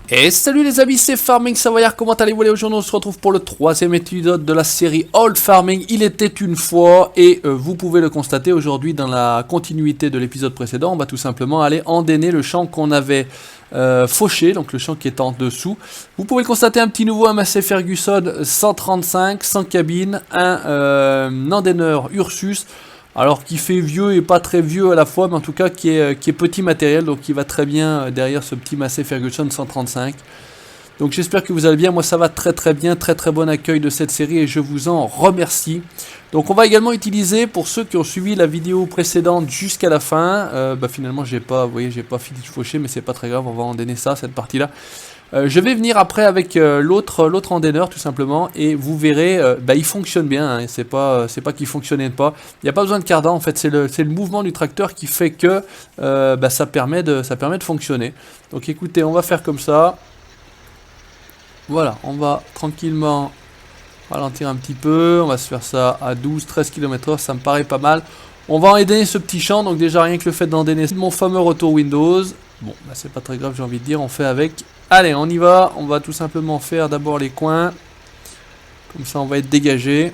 Et salut les amis, c'est Farming Savoyard, comment allez-vous? Aujourd'hui on se retrouve pour le troisième épisode de la série Old Farming, il était une fois, et vous pouvez le constater aujourd'hui dans la continuité de l'épisode précédent, on va tout simplement aller endainer le champ qu'on avait fauché, donc le champ qui est en dessous. Vous pouvez le constater, un petit nouveau, un Massey Ferguson 135, sans cabine, un endaineur Ursus, alors qui fait vieux et pas très vieux à la fois, mais en tout cas qui est petit matériel, donc qui va très bien derrière ce petit Massey Ferguson 135. Donc j'espère que vous allez bien, moi ça va très bien, très bon accueil de cette série et je vous en remercie. Donc on va également utiliser, pour ceux qui ont suivi la vidéo précédente jusqu'à la fin, finalement j'ai pas, vous voyez, j'ai pas fini de faucher, mais c'est pas très grave, on va endainer ça, cette partie-là. Je vais venir après avec l'autre endaineur tout simplement et vous verrez, il fonctionne bien, hein, c'est pas qu'il fonctionnait pas. Il n'y a pas besoin de cardan en fait, c'est le mouvement du tracteur qui fait que ça permet de fonctionner. Donc écoutez, on va faire comme ça. Voilà, on va tranquillement ralentir un petit peu, on va se faire ça à 12-13 km/h, ça me paraît pas mal. On va endainer ce petit champ, donc déjà rien que le fait d'endainer mon fameux retour Windows. Bon, c'est pas très grave, j'ai envie de dire, on fait avec. Allez, on y va, on va tout simplement faire d'abord les coins. Comme ça, on va être dégagé.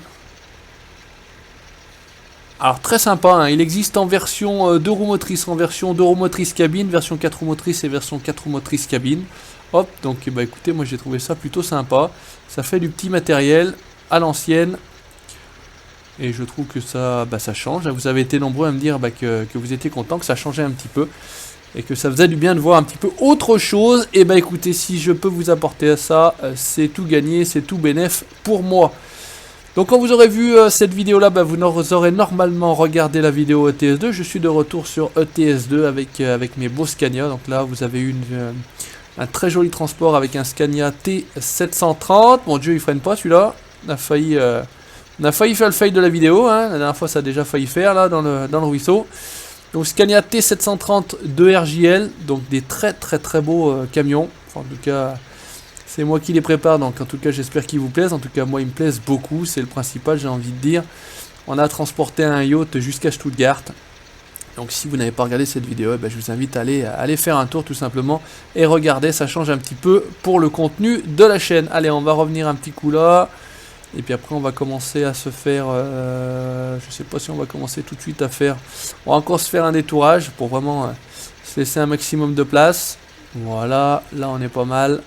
Alors, très sympa, hein, il existe en version 2 roues motrices, en version 2 roues motrices cabine, version 4 roues motrices et version 4 roues motrices cabine. Hop, donc écoutez, moi j'ai trouvé ça plutôt sympa. Ça fait du petit matériel à l'ancienne. Et je trouve que ça change. Vous avez été nombreux à me dire que vous étiez contents, que ça changeait un petit peu. Et que ça faisait du bien de voir un petit peu autre chose. Et écoutez, si je peux vous apporter ça, c'est tout gagné, c'est tout bénef pour moi. Donc quand vous aurez vu cette vidéo là, vous aurez normalement regardé la vidéo ETS2. Je suis de retour sur ETS2 avec mes beaux Scania. Donc là vous avez eu un très joli transport avec un Scania T730. Mon dieu, il freine pas celui-là. On a failli faire le fail de la vidéo, hein. La dernière fois ça a déjà failli faire là dans le ruisseau. Donc Scania T730 de RJL, donc des très beaux camions. Enfin, en tout cas, c'est moi qui les prépare, donc en tout cas j'espère qu'ils vous plaisent. En tout cas moi ils me plaisent beaucoup, c'est le principal, j'ai envie de dire. On a transporté un yacht jusqu'à Stuttgart. Donc si vous n'avez pas regardé cette vidéo, je vous invite à aller faire un tour tout simplement et regarder, ça change un petit peu pour le contenu de la chaîne. Allez, on va revenir un petit coup là. Et puis après on va commencer à se faire, je sais pas si on va commencer tout de suite à faire, on va encore se faire un détourage pour vraiment se laisser un maximum de place. Voilà, là on est pas mal.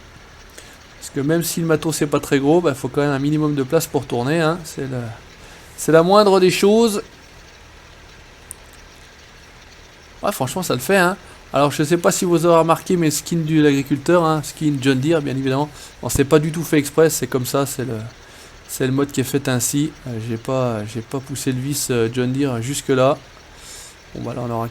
Parce que même si le matos c'est pas très gros, il faut quand même un minimum de place pour tourner, hein. C'est la moindre des choses. Ouais, franchement ça le fait, hein. Alors je sais pas si vous aurez remarqué mes skins de l'agriculteur, hein, skin John Deere bien évidemment. Bon, c'est pas du tout fait exprès, c'est comme ça, c'est le mode qui est fait ainsi. J'ai pas poussé le vis John Deere jusque là. Bon là on aura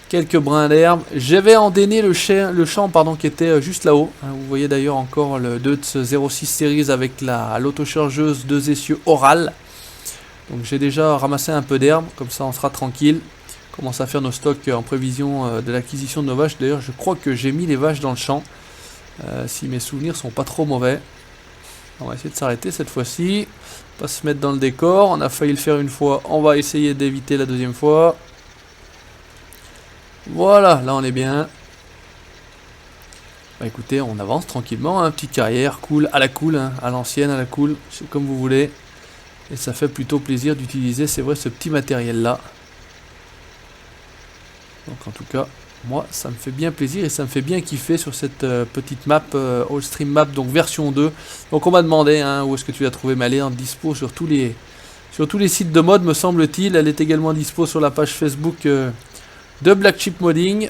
quelques brins d'herbe. J'avais endainer le champ qui était juste là-haut. Hein, vous voyez d'ailleurs encore le 2 06 Series avec l'autochargeuse 2 essieux Oral. Donc j'ai déjà ramassé un peu d'herbe, comme ça on sera tranquille. On commence à faire nos stocks en prévision de l'acquisition de nos vaches. D'ailleurs je crois que j'ai mis les vaches dans le champ. Si mes souvenirs sont pas trop mauvais. On va essayer de s'arrêter cette fois-ci, pas se mettre dans le décor, on a failli le faire une fois, on va essayer d'éviter la deuxième fois. Voilà, là on est bien. Écoutez, on avance tranquillement, hein, petite carrière, cool, à la cool, hein, à l'ancienne, à la cool, c'est comme vous voulez. Et ça fait plutôt plaisir d'utiliser, c'est vrai, ce petit matériel-là. Donc en tout cas, moi ça me fait bien plaisir et ça me fait bien kiffer sur cette petite map All Stream Map, donc version 2. Donc on m'a demandé où est-ce que tu l'as trouvé, mais elle est en dispo sur tous les sites de mode me semble-t-il. Elle est également dispo sur la page Facebook de Black Sheep Modding.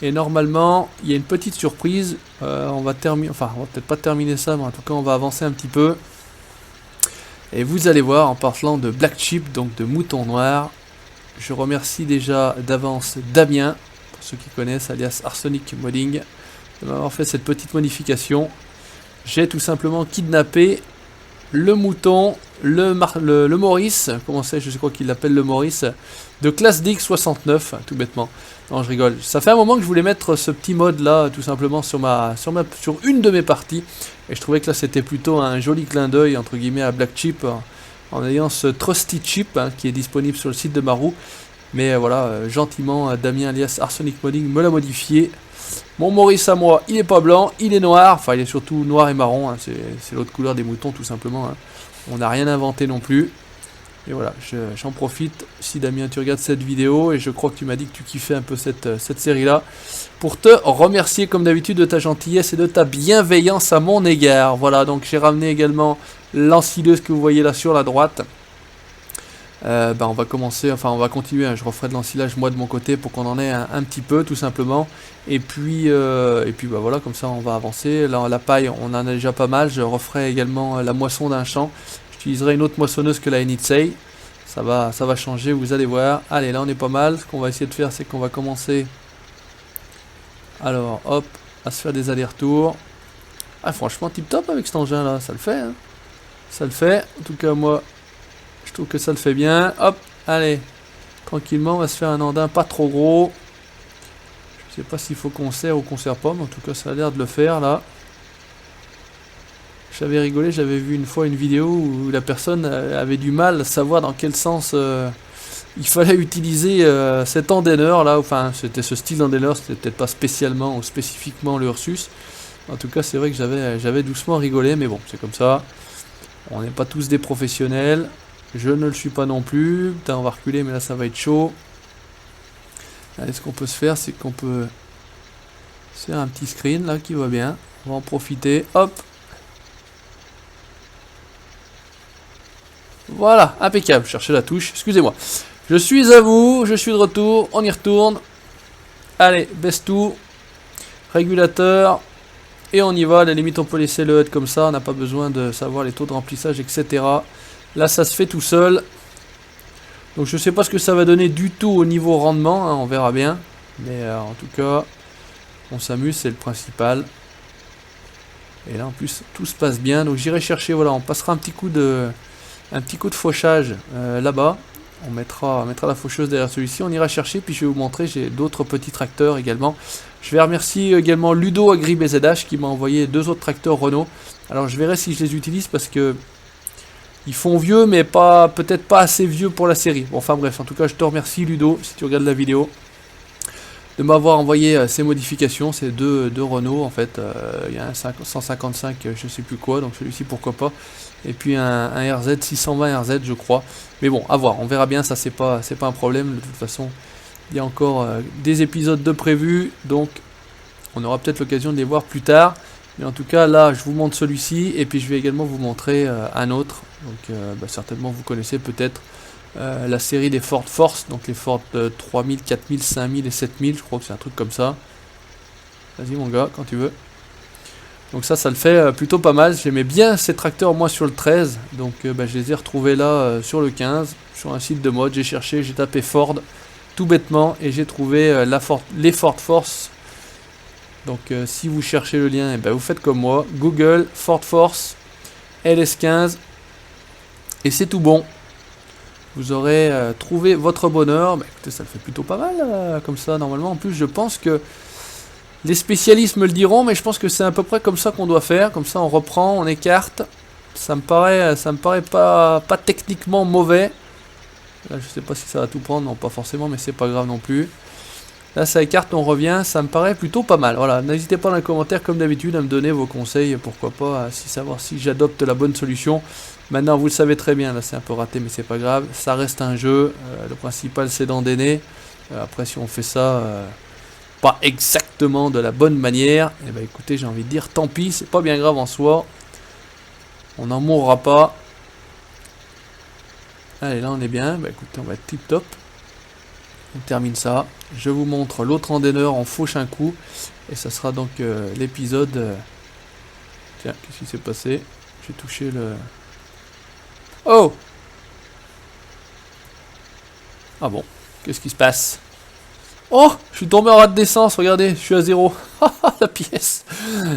Et normalement il y a une petite surprise, on va peut-être pas terminer ça, mais en tout cas on va avancer un petit peu. Et vous allez voir, en parlant de Black Sheep, donc de mouton noir, je remercie déjà d'avance Damien, pour ceux qui connaissent, alias Arsenic Modding, de m'avoir fait cette petite modification. j'ai tout simplement kidnappé le mouton, le Maurice, comment c'est, je crois qu'il l'appelle le Maurice, de classe DX69, tout bêtement. Non, je rigole. Ça fait un moment que je voulais mettre ce petit mode là, tout simplement sur une de mes parties, et je trouvais que là c'était plutôt un joli clin d'œil entre guillemets à Black Chip, en ayant ce Trusty Chip qui est disponible sur le site de Marou. Mais voilà, gentiment, Damien alias Arsenic Modding me l'a modifié. Mon Maurice à moi, il est pas blanc, il est noir, enfin il est surtout noir et marron, hein, c'est l'autre couleur des moutons tout simplement. Hein. On n'a rien inventé non plus. Et voilà, j'en profite, si Damien tu regardes cette vidéo, et je crois que tu m'as dit que tu kiffais un peu cette série-là, pour te remercier comme d'habitude de ta gentillesse et de ta bienveillance à mon égard. Voilà, donc j'ai ramené également l'ensileuse que vous voyez là sur la droite. On va commencer, enfin on va continuer, hein. Je referai de l'ensilage moi de mon côté pour qu'on en ait un petit peu tout simplement. Et puis voilà, comme ça on va avancer. Là la paille on en a déjà pas mal, je referai également la moisson d'un champ. J'utiliserai une autre moissonneuse que la Enitsei. Ça va changer, vous allez voir. Allez, là on est pas mal. Ce qu'on va essayer de faire, c'est qu'on va commencer. Alors hop, à se faire des allers-retours. Ah franchement tip top avec cet engin là, ça le fait hein. Ça le fait, en tout cas moi je trouve que ça le fait bien. Hop, allez. Tranquillement, on va se faire un andin pas trop gros. Je sais pas s'il faut qu'on serre ou qu'on serre pas, mais en tout cas, ça a l'air de le faire, là. J'avais rigolé, j'avais vu une fois une vidéo où la personne avait du mal à savoir dans quel sens il fallait utiliser cet endaineur, là. Enfin, c'était ce style d'endaineur, c'était peut-être pas spécialement ou spécifiquement le Ursus. En tout cas, c'est vrai que j'avais doucement rigolé, mais bon, c'est comme ça. On n'est pas tous des professionnels. Je ne le suis pas non plus. Putain, on va reculer, mais là, ça va être chaud. Allez, ce qu'on peut se faire, c'est qu'on peut se faire un petit screen, là, qui va bien. On va en profiter. Hop. Voilà, impeccable. Cherchez la touche. Excusez-moi. Je suis à vous. Je suis de retour. On y retourne. Allez, baisse tout. Régulateur. Et on y va. À la limite, on peut laisser le HUD comme ça. On n'a pas besoin de savoir les taux de remplissage, etc. Là, ça se fait tout seul. Donc, je sais pas ce que ça va donner du tout au niveau rendement. Hein, on verra bien. Mais en tout cas, on s'amuse, c'est le principal. Et là, en plus, tout se passe bien. Donc, j'irai chercher. Voilà, on passera un petit coup de fauchage là-bas. On mettra la faucheuse derrière celui-ci. On ira chercher. Puis, je vais vous montrer. J'ai d'autres petits tracteurs également. Je vais remercier également Ludo Agri BZH qui m'a envoyé 2 autres tracteurs Renault. Alors, je verrai si je les utilise parce que ils font vieux, mais peut-être pas assez vieux pour la série. Bon, enfin bref, en tout cas, je te remercie Ludo, si tu regardes la vidéo, de m'avoir envoyé ces modifications, ces deux Renault en fait. Il y a un 155, je sais plus quoi, donc celui-ci pourquoi pas. Et puis un RZ 620 RZ, je crois. Mais bon, à voir, on verra bien, ça c'est pas un problème. De toute façon, il y a encore des épisodes de prévus, donc on aura peut-être l'occasion de les voir plus tard. Mais en tout cas, là, je vous montre celui-ci, et puis je vais également vous montrer un autre. Donc, certainement, vous connaissez peut-être la série des Ford Force, donc les Ford 3000, 4000, 5000 et 7000, je crois que c'est un truc comme ça. Vas-y, mon gars, quand tu veux. Donc ça le fait plutôt pas mal. J'aimais bien ces tracteurs, moi, sur le 13. Donc, je les ai retrouvés là, sur le 15, sur un site de mode. J'ai cherché, j'ai tapé Ford, tout bêtement, et j'ai trouvé les Ford Force. Donc si vous cherchez le lien, vous faites comme moi, Google, Ford Force, LS15, et c'est tout bon. Vous aurez trouvé votre bonheur. Écoutez, ça le fait plutôt pas mal, comme ça, normalement. En plus, je pense que les spécialistes me le diront, mais je pense que c'est à peu près comme ça qu'on doit faire. Comme ça, on reprend, on écarte. Ça me paraît pas techniquement mauvais. Là, je sais pas si ça va tout prendre, non pas forcément, mais c'est pas grave non plus. Là, ça écarte, on revient, ça me paraît plutôt pas mal. Voilà, n'hésitez pas dans les commentaires, comme d'habitude, à me donner vos conseils, pourquoi pas, savoir si j'adopte la bonne solution. Maintenant, vous le savez très bien, là c'est un peu raté, mais c'est pas grave, ça reste un jeu, le principal c'est d'endainer. Après, si on fait ça pas exactement de la bonne manière, écoutez, j'ai envie de dire, tant pis, c'est pas bien grave en soi. On n'en mourra pas. Allez, là on est bien, écoutez, on va être tip top. On termine ça. Je vous montre l'autre endaineur, on fauche un coup. Et ça sera donc l'épisode... Tiens, qu'est-ce qui s'est passé? J'ai touché le... Oh! Ah bon, qu'est-ce qui se passe? Oh, je suis tombé en rate d'essence, regardez, je suis à 0. La pièce.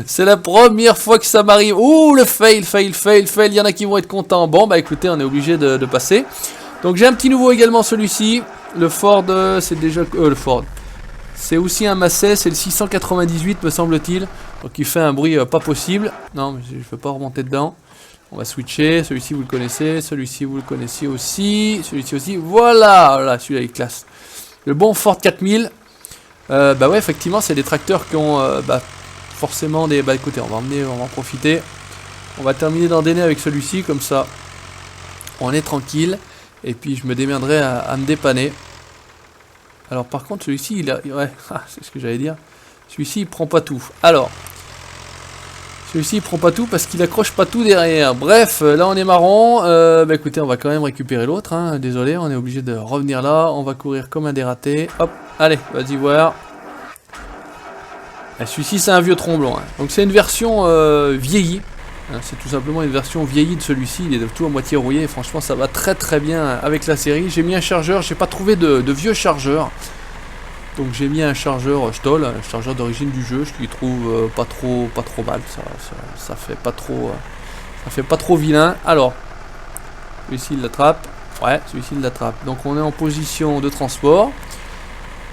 C'est la première fois que ça m'arrive. Ouh, le fail. Il y en a qui vont être contents. Bon, bah écoutez, on est obligé de passer. Donc j'ai un petit nouveau également, celui-ci. Le Ford, c'est déjà... le Ford. C'est aussi un Massey, c'est le 698 me semble-t-il. Donc il fait un bruit pas possible. Non, mais je ne peux pas remonter dedans. On va switcher. Celui-ci vous le connaissez. Celui-ci vous le connaissez aussi. Celui-ci aussi. Voilà, voilà, celui-là il est classe. Le bon Ford 4000. Bah ouais, effectivement, c'est des tracteurs qui ont forcément des... Bah écoutez, on va en profiter. On va terminer d'endainer avec celui-ci, comme ça on est tranquille. Et puis je me démerderai à me dépanner. Alors par contre, celui-ci, il a... Ouais, c'est ce que j'allais dire. Celui-ci, il prend pas tout. Alors, celui-ci, il prend pas tout parce qu'il accroche pas tout derrière. Bref, là on est marron. Bah écoutez, on va quand même récupérer l'autre. Hein. Désolé, on est obligé de revenir là. On va courir comme un dératé. Hop, allez, vas-y voir. Celui-ci, c'est un vieux tromblon. Hein. Donc c'est une version vieillie. Hein, c'est tout simplement une version vieillie de celui-ci. Il est tout à moitié rouillé. Et franchement, ça va très très bien avec la série. J'ai mis un chargeur. J'ai pas trouvé de vieux chargeurs. Donc j'ai mis un chargeur Stoll, un chargeur d'origine du jeu. Je lui trouve pas trop mal. Ça fait pas trop vilain. Alors, celui-ci il l'attrape. Ouais, celui-ci il l'attrape. Donc on est en position de transport.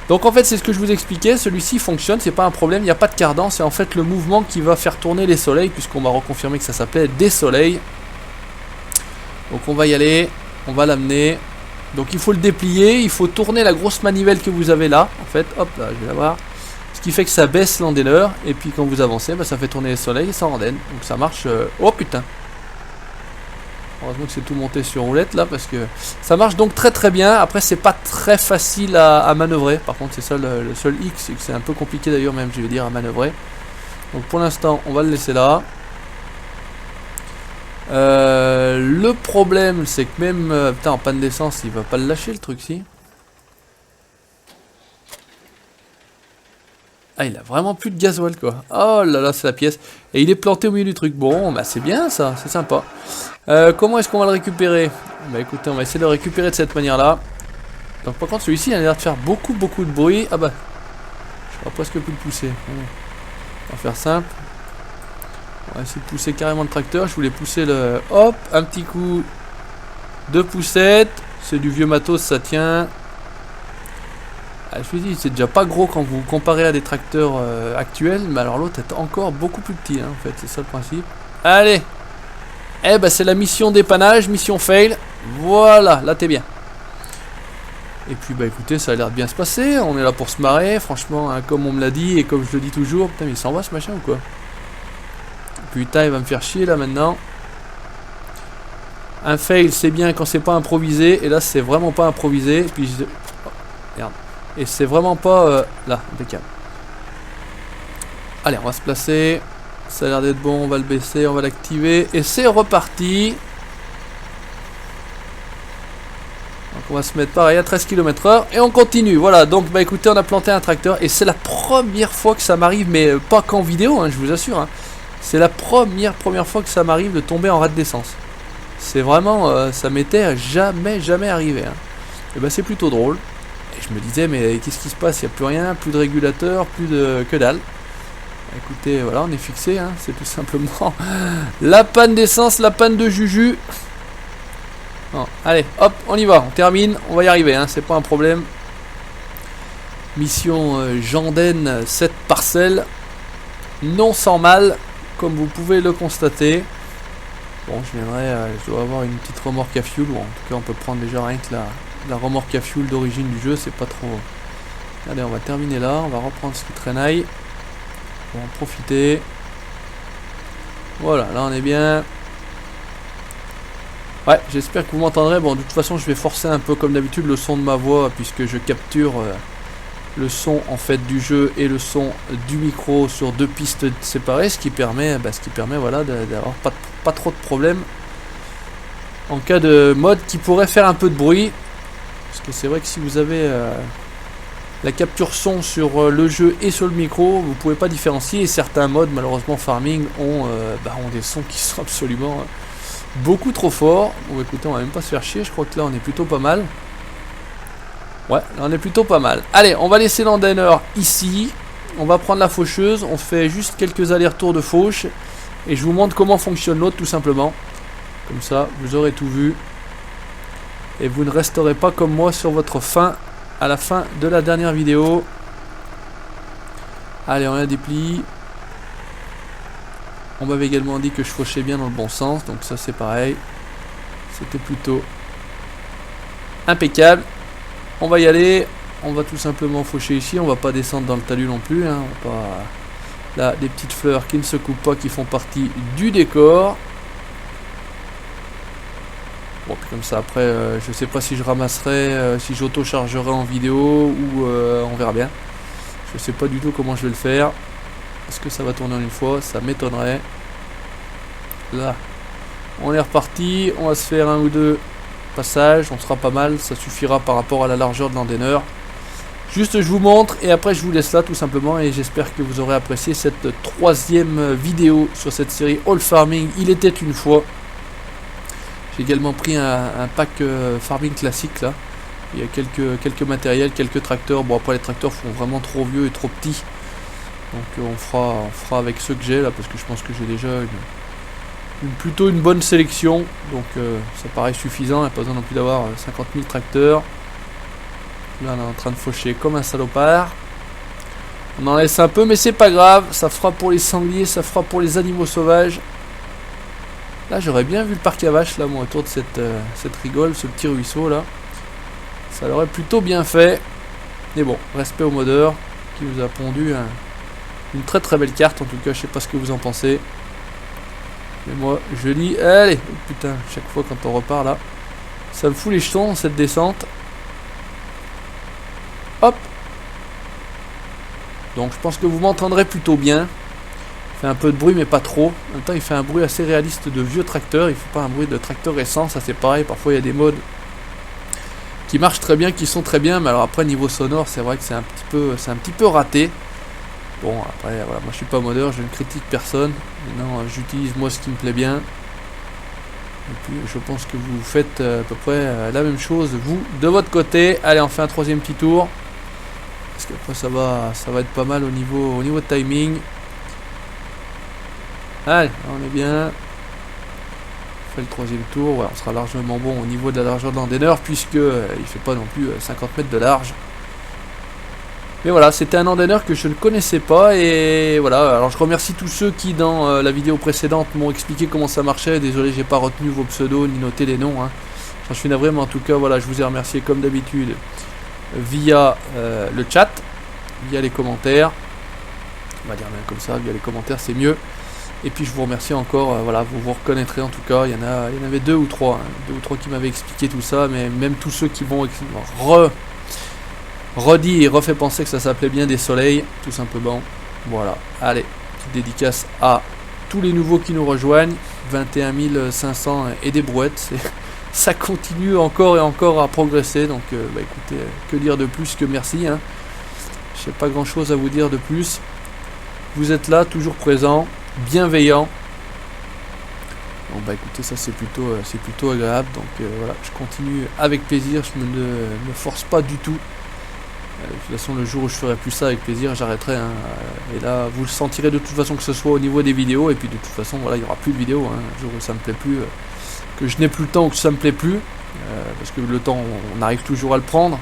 Donc en fait c'est ce que je vous expliquais, celui-ci fonctionne, c'est pas un problème, il n'y a pas de cardan, c'est en fait le mouvement qui va faire tourner les soleils, puisqu'on m'a reconfirmé que ça s'appelait des soleils. Donc on va y aller, on va l'amener. Donc il faut le déplier, il faut tourner la grosse manivelle que vous avez là, en fait, hop là, je vais la voir. Ce qui fait que ça baisse l'endaineur, et puis quand vous avancez, bah, ça fait tourner les soleils et ça endaine. Donc ça marche, oh putain. Heureusement que c'est tout monté sur roulette là parce que ça marche donc très très bien. Après c'est pas très facile à manœuvrer. Par contre c'est ça le seul X, c'est que c'est un peu compliqué d'ailleurs même je vais dire à manœuvrer. Donc pour l'instant on va le laisser là. Le problème c'est que même putain en panne d'essence il va pas le lâcher le truc si. Ah il a vraiment plus de gasoil quoi. Oh là là c'est la pièce. Et il est planté au milieu du truc. Bon bah c'est bien ça, c'est sympa. Comment est-ce qu'on va le récupérer? Bah écoutez, on va essayer de le récupérer de cette manière-là. Donc par contre celui-ci il a l'air de faire beaucoup de bruit. Ah bah, je vais presque plus le pousser. On va faire simple. On va essayer de pousser carrément le tracteur. Je voulais pousser le... Hop, un petit coup de poussette. C'est du vieux matos, ça tient. Ah, je vous dis, c'est déjà pas gros quand vous comparez à des tracteurs actuels. Mais alors l'autre est encore beaucoup plus petit hein, en fait, c'est ça le principe. Allez! Eh ben c'est la mission dépannage, mission fail. Voilà, là t'es bien. Et puis bah écoutez, ça a l'air de bien se passer. On est là pour se marrer, franchement, hein, comme on me l'a dit et comme je le dis toujours. Putain, mais il s'en va ce machin ou quoi? Putain, il va me faire chier là maintenant. Un fail, c'est bien quand c'est pas improvisé. Et là, c'est vraiment pas improvisé. Et puis je... oh, merde. Et c'est vraiment pas... là, impeccable. Allez, on va se placer. Ça a l'air d'être bon, on va le baisser, on va l'activer. Et c'est reparti. Donc on va se mettre pareil à 13 km/h. Et on continue. Voilà, donc bah écoutez, on a planté un tracteur. Et c'est la première fois que ça m'arrive, mais pas qu'en vidéo, hein, je vous assure. Hein. C'est la première fois que ça m'arrive de tomber en rate d'essence. C'est vraiment, ça m'était jamais arrivé. Hein. Et bah c'est plutôt drôle. Et je me disais, mais qu'est-ce qui se passe? Il n'y a plus rien, plus de régulateur, plus de... que dalle. Écoutez, voilà, on est fixé, hein, c'est tout simplement la panne d'essence, la panne de Juju. Bon, allez, hop, on y va, on termine, on va y arriver, hein, c'est pas un problème. Mission Janden, 7 parcelles, non sans mal, comme vous pouvez le constater. Bon, je dois avoir une petite remorque à fuel, ou en tout cas on peut prendre déjà rien que la remorque à fuel d'origine du jeu, c'est pas trop... Allez, on va terminer là, on va reprendre ce qui traînaille. On va en profiter. Voilà, là on est bien. Ouais, j'espère que vous m'entendrez. Bon, de toute façon, je vais forcer un peu comme d'habitude le son de ma voix, puisque je capture le son en fait du jeu et le son du micro sur deux pistes séparées, ce qui permet voilà, d'avoir pas trop de problèmes en cas de mode qui pourrait faire un peu de bruit. Parce que c'est vrai que si vous avez... la capture son sur le jeu et sur le micro, vous pouvez pas différencier. Et certains modes, malheureusement, farming, ont des sons qui sont absolument beaucoup trop forts. Bon, écoutez, on va même pas se faire chier. Je crois que là, on est plutôt pas mal. Ouais, là, on est plutôt pas mal. Allez, on va laisser l'anteneur ici. On va prendre la faucheuse. On fait juste quelques allers-retours de fauche. Et je vous montre comment fonctionne l'autre tout simplement. Comme ça, vous aurez tout vu. Et vous ne resterez pas comme moi sur votre faim à la fin de la dernière vidéo. Allez, on la déplie. On m'avait également dit que je fauchais bien dans le bon sens. Donc ça c'est pareil. C'était plutôt impeccable. On va y aller. On va tout simplement faucher ici. On va pas descendre dans le talus non plus. Hein. On va pas... Là, des petites fleurs qui ne se coupent pas, qui font partie du décor. Bon, puis comme ça, après, je sais pas si je ramasserai, si j'auto-chargerai en vidéo ou on verra bien. Je sais pas du tout comment je vais le faire. Est-ce que ça va tourner en une fois? Ça m'étonnerait. Là, on est reparti. On va se faire un ou deux passages. On sera pas mal. Ça suffira par rapport à la largeur de l'anteneur. Juste, je vous montre et après, je vous laisse là tout simplement. Et j'espère que vous aurez apprécié cette troisième vidéo sur cette série All Farming. Il était une fois. J'ai également pris un pack farming classique là. Il y a quelques matériels, quelques tracteurs. Bon, après les tracteurs font vraiment trop vieux et trop petits. Donc on fera avec ceux que j'ai là, parce que je pense que j'ai déjà plutôt une bonne sélection. Donc ça paraît suffisant, il n'y a pas besoin non plus d'avoir 50 000 tracteurs. Là on est en train de faucher comme un salopard. On en laisse un peu, mais c'est pas grave. Ça fera pour les sangliers, ça fera pour les animaux sauvages. Là j'aurais bien vu le parc à vaches là, moi, autour de cette rigole, ce petit ruisseau là. Ça l'aurait plutôt bien fait. Mais bon, respect au modeur qui nous a pondu une très très belle carte. En tout cas, je sais pas ce que vous en pensez. Mais moi, je dis, allez, oh, putain, chaque fois quand on repart là, ça me fout les jetons cette descente. Hop. Donc je pense que vous m'entendrez plutôt bien. Il fait un peu de bruit mais pas trop. En même temps, il fait un bruit assez réaliste de vieux tracteurs. Il ne fait pas un bruit de tracteur récent, ça c'est pareil. Parfois il y a des modes qui marchent très bien, qui sont très bien, mais alors après niveau sonore c'est vrai que c'est un petit peu raté. Bon après voilà, moi je suis pas modeur, je ne critique personne, maintenant j'utilise moi ce qui me plaît bien. Et puis je pense que vous faites à peu près la même chose vous de votre côté. Allez, on fait un troisième petit tour, parce qu'après ça va être pas mal au niveau de timing. Allez, on est bien. Fait le troisième tour, ouais, on sera largement bon au niveau de la largeur de l'anteneur, puisque il fait pas non plus 50 mètres de large. Mais voilà, c'était un anteneur que je ne connaissais pas, et voilà. Alors je remercie tous ceux qui dans la vidéo précédente m'ont expliqué comment ça marchait. Désolé, j'ai pas retenu vos pseudos ni noté les noms, hein. J'en suis navré, mais en tout cas voilà, je vous ai remercié comme d'habitude via le chat, via les commentaires. On va dire même comme ça, via les commentaires c'est mieux. Et puis je vous remercie encore, voilà, vous vous reconnaîtrez en tout cas, il y en avait deux ou trois qui m'avaient expliqué tout ça, mais même tous ceux qui vont redit et refait penser que ça s'appelait bien des soleils, tout simplement. Voilà, allez, petite dédicace à tous les nouveaux qui nous rejoignent, 21 500 et des brouettes, ça continue encore et encore à progresser, donc bah écoutez, que dire de plus que merci, hein. Je n'ai pas grand chose à vous dire de plus, vous êtes là, toujours présent, bienveillant. Bon bah écoutez, ça c'est plutôt agréable, donc voilà, je continue avec plaisir, je me force pas du tout. De toute façon, le jour où je ferai plus ça avec plaisir, j'arrêterai, hein. Et là vous le sentirez de toute façon, que ce soit au niveau des vidéos, et puis de toute façon voilà, il n'y aura plus de vidéos, hein. Le jour où ça me plaît plus, que je n'ai plus le temps ou que ça me plaît plus, parce que le temps on arrive toujours à le prendre,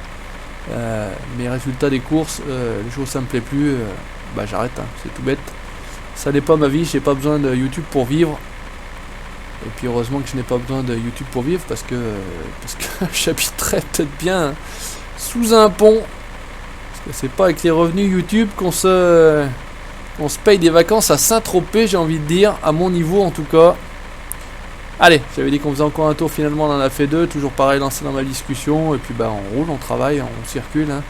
mais résultat des courses, le jour où ça me plaît plus, bah j'arrête, hein. C'est tout bête. Ça n'est pas ma vie, j'ai pas besoin de YouTube pour vivre. Et puis heureusement que je n'ai pas besoin de YouTube pour vivre, parce que j'habiterais peut-être bien sous un pont. Parce que c'est pas avec les revenus YouTube qu'on se paye des vacances à Saint-Tropez, j'ai envie de dire, à mon niveau en tout cas. Allez, j'avais dit qu'on faisait encore un tour, finalement on en a fait deux, toujours pareil, lancé dans ma discussion, et puis bah on roule, on travaille, on circule, hein.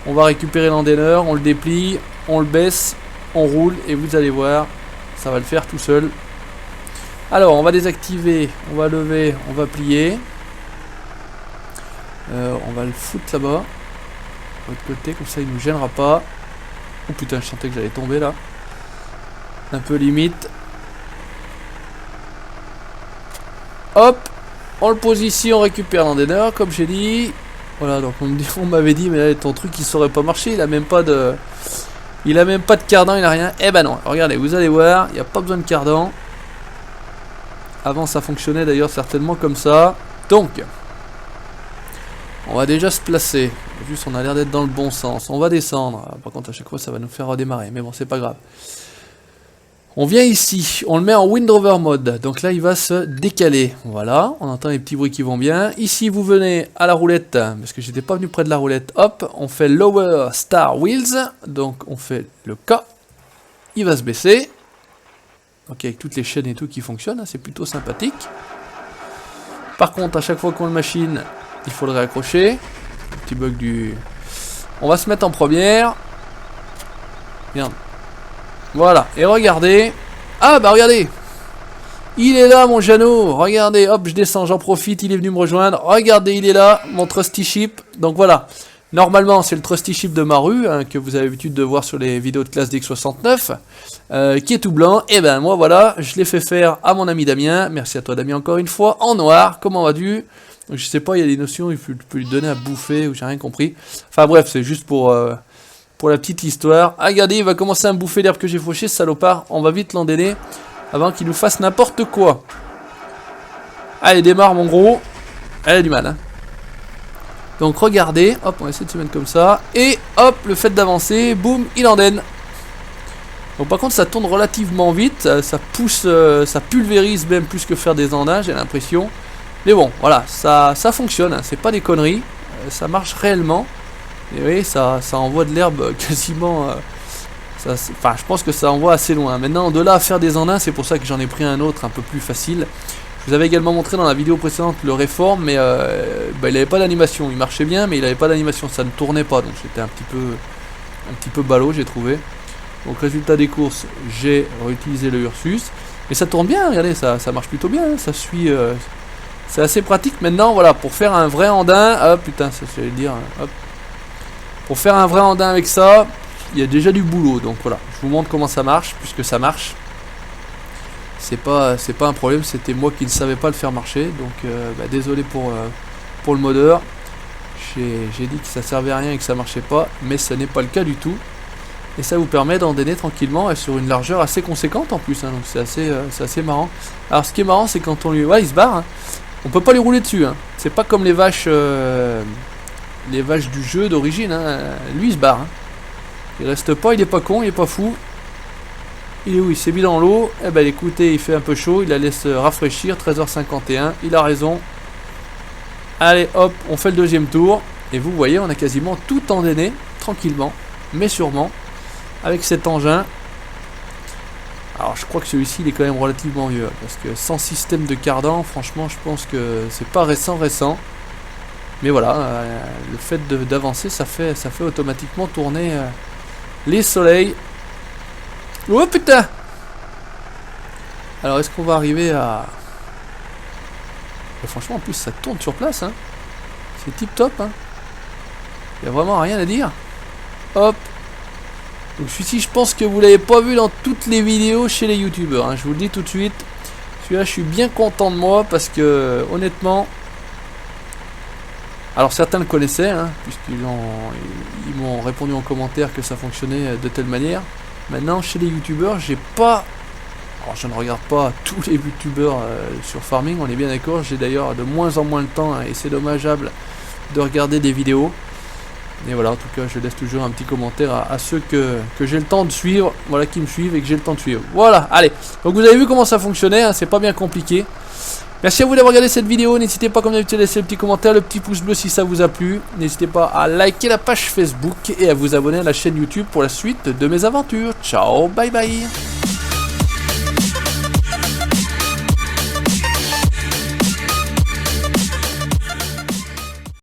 On va récupérer l'anteneur, on le déplie, on le baisse, on roule, et vous allez voir, ça va le faire tout seul. Alors on va désactiver, on va lever, on va plier, on va le foutre là-bas, de l'autre côté, comme ça il nous gênera pas. Oh putain, je sentais que j'allais tomber là, un peu limite. Hop, on le pose ici, on récupère l'anteneur comme j'ai dit. Voilà, donc on m'avait dit, mais là, ton truc il saurait pas marcher, il a même pas de... Il a même pas de cardan, il a rien. Eh ben non, regardez, vous allez voir, il n'y a pas besoin de cardan. Avant ça fonctionnait d'ailleurs certainement comme ça. Donc, on va déjà se placer. Juste on a l'air d'être dans le bon sens. On va descendre. Par contre à chaque fois ça va nous faire redémarrer. Mais bon c'est pas grave. On vient ici, on le met en Wind Rover mode. Donc là il va se décaler. Voilà, on entend les petits bruits qui vont bien. Ici vous venez à la roulette. Parce que j'étais pas venu près de la roulette. Hop, on fait Lower Star Wheels. Donc on fait le K. Il va se baisser. Donc avec toutes les chaînes et tout qui fonctionnent, c'est plutôt sympathique. Par contre, à chaque fois qu'on le machine, il faut le réaccrocher. Petit bug du... On va se mettre en première. Merde. Voilà, et regardez. Ah bah regardez. Il est là mon Jeannot. Regardez, hop, je descends, j'en profite, il est venu me rejoindre. Regardez, il est là, mon Trusty Ship. Donc voilà. Normalement, c'est le Trusty Ship de Maru, hein, que vous avez l'habitude de voir sur les vidéos de classe DX69, qui est tout blanc. Et ben moi voilà, je l'ai fait faire à mon ami Damien. Merci à toi Damien encore une fois, en noir. Comment vas-tu? Je sais pas, il y a des notions, il peut lui donner à bouffer, ou j'ai rien compris. Enfin bref, c'est juste pour la petite histoire. Ah, regardez, il va commencer à me bouffer l'herbe que j'ai fauché, ce salopard. On va vite l'endainer, avant qu'il nous fasse n'importe quoi. Allez, démarre mon gros. Elle a du mal, hein. Donc regardez, hop, on va essayer de se mettre comme ça. Et hop, le fait d'avancer, boum, il endaine. Donc par contre ça tourne relativement vite, ça pousse, ça pulvérise même plus que faire des endages, j'ai l'impression. Mais bon, voilà, ça fonctionne, hein, c'est pas des conneries, ça marche réellement. Et vous voyez, ça envoie de l'herbe quasiment... Enfin, je pense que ça envoie assez loin. Maintenant, de là à faire des endages, c'est pour ça que j'en ai pris un autre un peu plus facile. Je vous avais également montré dans la vidéo précédente le Reform, mais il n'avait pas d'animation. Il marchait bien, mais il n'avait pas d'animation. Ça ne tournait pas, donc c'était un petit peu ballot, j'ai trouvé. Donc résultat des courses, j'ai réutilisé le Ursus. Mais ça tourne bien, regardez, ça marche plutôt bien. Hein, ça suit... c'est assez pratique. Maintenant, voilà, pour faire un vrai andin... Ah putain, ça j'allais dire... Hop. Pour faire un vrai andin avec ça, il y a déjà du boulot. Donc voilà, je vous montre comment ça marche, puisque ça marche. C'est pas un problème, c'était moi qui ne savais pas le faire marcher, donc désolé pour le modeur. J'ai dit que ça servait à rien et que ça marchait pas, mais ce n'est pas le cas du tout. Et ça vous permet d'endainer tranquillement et sur une largeur assez conséquente en plus, hein, donc c'est assez marrant. Alors ce qui est marrant, c'est quand on lui... Ouais, il se barre, hein. On peut pas lui rouler dessus, hein. C'est pas comme les vaches du jeu d'origine, hein. Lui il se barre, hein. Il reste pas, il est pas con, il est pas fou. Il est où? Il s'est mis dans l'eau. Eh ben écoutez, il fait un peu chaud, il la laisse rafraîchir, 13h51, il a raison. Allez hop, on fait le deuxième tour. Et vous voyez, on a quasiment tout endainé, tranquillement, mais sûrement, avec cet engin. Alors je crois que celui-ci il est quand même relativement vieux, parce que sans système de cardan, franchement je pense que c'est pas récent. Mais voilà, le fait d'avancer, ça fait automatiquement tourner les soleils. Oh putain! Alors est-ce qu'on va arriver à... Et franchement en plus ça tourne sur place, hein. C'est tip top, hein. Il n'y a vraiment rien à dire. Hop. Donc celui-ci je pense que vous l'avez pas vu dans toutes les vidéos chez les youtubeurs, hein. Je vous le dis tout de suite. Celui-là je suis bien content de moi parce que honnêtement... Alors certains le connaissaient, hein, puisqu'ils m'ont répondu en commentaire que ça fonctionnait de telle manière. Maintenant, chez les youtubeurs, j'ai pas... Alors, je ne regarde pas tous les youtubeurs sur Farming, on est bien d'accord. J'ai d'ailleurs de moins en moins de temps, hein, et c'est dommageable de regarder des vidéos. Et voilà, en tout cas, je laisse toujours un petit commentaire à ceux que j'ai le temps de suivre, voilà, qui me suivent et que j'ai le temps de suivre. Voilà, allez. Donc, vous avez vu comment ça fonctionnait, hein, c'est pas bien compliqué. Merci à vous d'avoir regardé cette vidéo, n'hésitez pas comme d'habitude à laisser le petit commentaire, le petit pouce bleu si ça vous a plu. N'hésitez pas à liker la page Facebook et à vous abonner à la chaîne YouTube pour la suite de mes aventures. Ciao, bye bye.